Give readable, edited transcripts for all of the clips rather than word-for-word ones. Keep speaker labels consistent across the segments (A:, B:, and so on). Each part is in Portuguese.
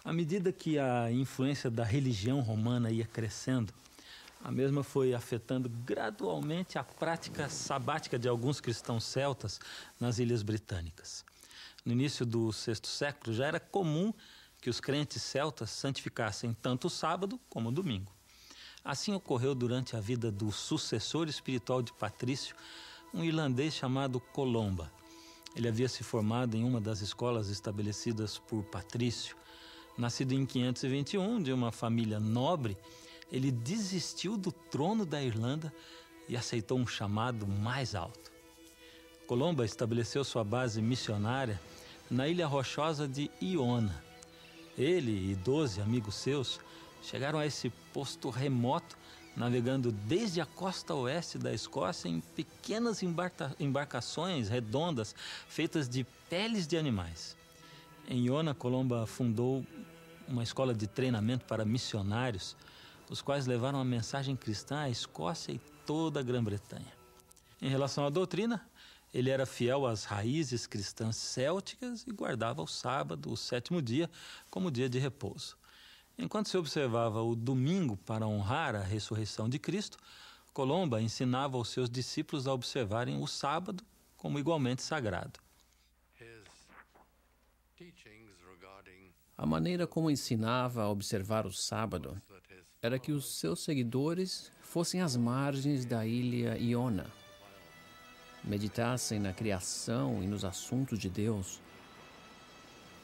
A: À medida que a influência da religião romana ia crescendo, a mesma foi afetando gradualmente a prática sabática de alguns cristãos celtas nas Ilhas Britânicas. No início do VI século já era comum que os crentes celtas santificassem tanto o sábado como o domingo. Assim ocorreu durante a vida do sucessor espiritual de Patrício, um irlandês chamado Colomba. Ele havia se formado em uma das escolas estabelecidas por Patrício. Nascido em 521 de uma família nobre, ele desistiu do trono da Irlanda e aceitou um chamado mais alto. Colomba estabeleceu sua base missionária na ilha rochosa de Iona. Ele e 12 amigos seus chegaram a esse posto remoto, navegando desde a costa oeste da Escócia em pequenas embarcações redondas feitas de peles de animais. Em Iona, Colomba fundou uma escola de treinamento para missionários, os quais levaram a mensagem cristã à Escócia e toda a Grã-Bretanha. Em relação à doutrina, ele era fiel às raízes cristãs célticas e guardava o sábado, o sétimo dia, como dia de repouso. Enquanto se observava o domingo para honrar a ressurreição de Cristo, Colomba ensinava aos seus discípulos a observarem o sábado como igualmente sagrado.
B: A maneira como ensinava a observar o sábado era que os seus seguidores fossem às margens da ilha Iona, meditassem na criação e nos assuntos de Deus,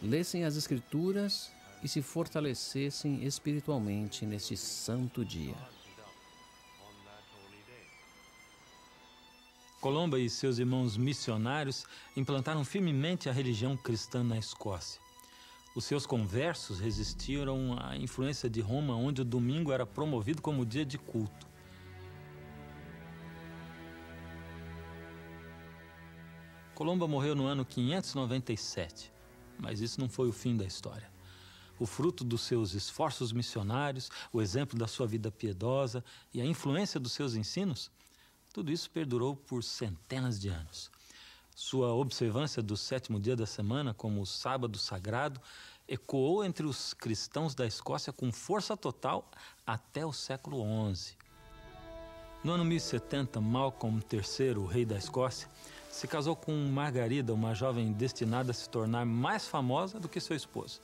B: lessem as Escrituras e se fortalecessem espiritualmente neste santo dia.
A: Colomba e seus irmãos missionários implantaram firmemente a religião cristã na Escócia. Os seus conversos resistiram à influência de Roma, onde o domingo era promovido como dia de culto. Colomba morreu no ano 597, mas isso não foi o fim da história. O fruto dos seus esforços missionários, o exemplo da sua vida piedosa e a influência dos seus ensinos, tudo isso perdurou por centenas de anos. Sua observância do sétimo dia da semana como o sábado sagrado ecoou entre os cristãos da Escócia com força total até o século XI. No ano 1070, Malcolm III, o rei da Escócia, se casou com Margarida, uma jovem destinada a se tornar mais famosa do que seu esposo.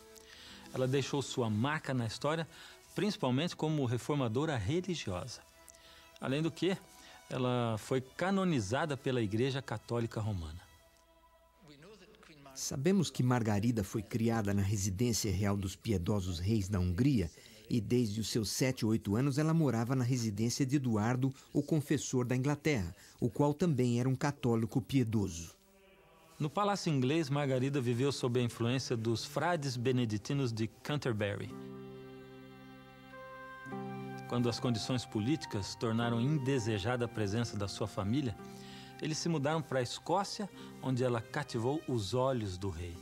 A: Ela deixou sua marca na história, principalmente como reformadora religiosa. Além do que, ela foi canonizada pela Igreja Católica Romana.
C: Sabemos que Margarida foi criada na residência real dos piedosos reis da Hungria e desde os seus 7 ou 8 anos ela morava na residência de Eduardo, o confessor da Inglaterra, o qual também era um católico piedoso.
A: No Palácio Inglês, Margarida viveu sob a influência dos frades beneditinos de Canterbury. Quando as condições políticas tornaram indesejada a presença da sua família, eles se mudaram para a Escócia, onde ela cativou os olhos do rei.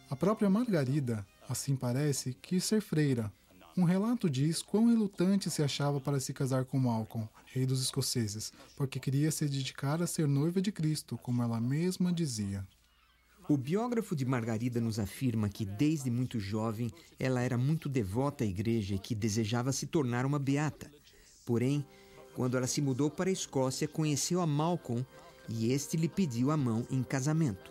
D: A própria Margarida, assim parece, quis ser freira. Um relato diz quão relutante se achava para se casar com Malcolm, rei dos escoceses, porque queria se dedicar a ser noiva de Cristo, como ela mesma dizia.
C: O biógrafo de Margarida nos afirma que, desde muito jovem, ela era muito devota à igreja e que desejava se tornar uma beata. Porém, quando ela se mudou para a Escócia, conheceu a Malcolm e este lhe pediu a mão em casamento.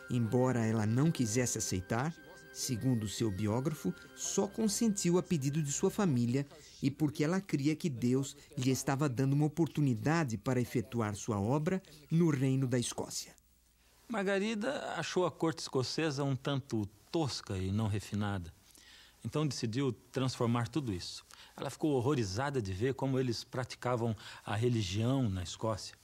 C: Embora ela não quisesse aceitar, segundo seu biógrafo, só consentiu a pedido de sua família e porque ela cria que Deus lhe estava dando uma oportunidade para efetuar sua obra no reino da Escócia.
A: Margarida achou a corte escocesa um tanto tosca e não refinada. Então decidiu transformar tudo isso. Ela ficou horrorizada de ver como eles praticavam a religião na Escócia.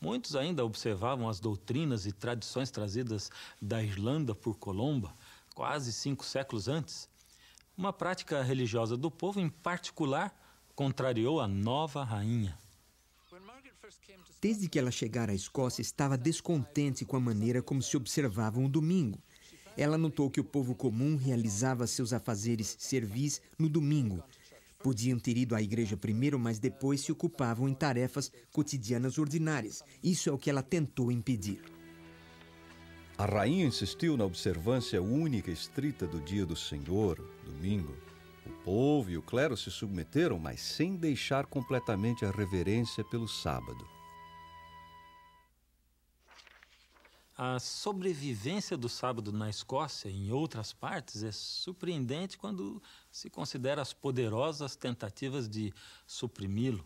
A: Muitos ainda observavam as doutrinas e tradições trazidas da Irlanda por Colomba, quase 5 séculos antes. Uma prática religiosa do povo, em particular, contrariou a nova rainha.
C: Desde que ela chegara à Escócia, estava descontente com a maneira como se observavam o domingo. Ela notou que o povo comum realizava seus afazeres servis no domingo. Podiam ter ido à igreja primeiro, mas depois se ocupavam em tarefas cotidianas ordinárias. Isso é o que ela tentou impedir.
E: A rainha insistiu na observância única e estrita do dia do Senhor, domingo. O povo e o clero se submeteram, mas sem deixar completamente a reverência pelo sábado.
A: A sobrevivência do sábado na Escócia e em outras partes é surpreendente quando se considera as poderosas tentativas de suprimi-lo.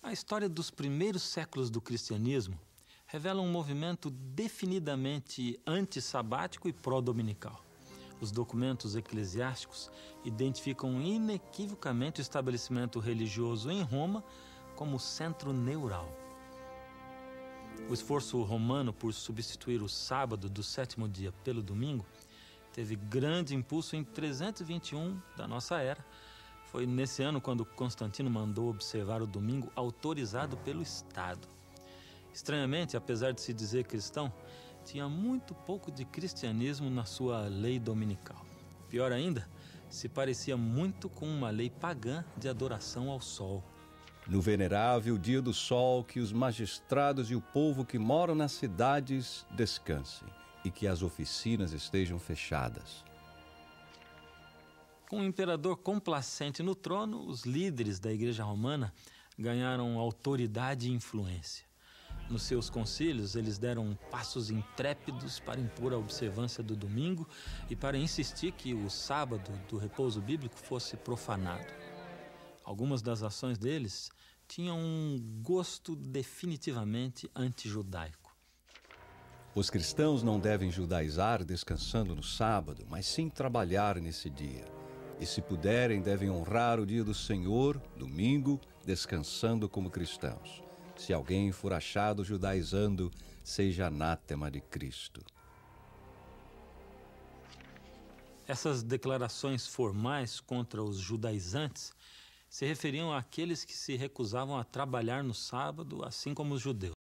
A: A história dos primeiros séculos do cristianismo revela um movimento definidamente antissabático e pró-dominical. Os documentos eclesiásticos identificam inequivocamente o estabelecimento religioso em Roma como centro neural. O esforço romano por substituir o sábado do sétimo dia pelo domingo teve grande impulso em 321 da nossa era. Foi nesse ano quando Constantino mandou observar o domingo autorizado pelo Estado. Estranhamente, apesar de se dizer cristão, tinha muito pouco de cristianismo na sua lei dominical. Pior ainda, se parecia muito com uma lei pagã de adoração ao sol.
E: No venerável dia do sol, que os magistrados e o povo que moram nas cidades descansem e que as oficinas estejam fechadas.
A: Com o imperador complacente no trono, os líderes da Igreja Romana ganharam autoridade e influência. Nos seus concílios, eles deram passos intrépidos para impor a observância do domingo e para insistir que o sábado do repouso bíblico fosse profanado. Algumas das ações deles tinham um gosto definitivamente antijudaico.
E: Os cristãos não devem judaizar descansando no sábado, mas sim trabalhar nesse dia. E se puderem, devem honrar o dia do Senhor, domingo, descansando como cristãos. Se alguém for achado judaizando, seja anátema de Cristo.
A: Essas declarações formais contra os judaizantes se referiam àqueles que se recusavam a trabalhar no sábado, assim como os judeus.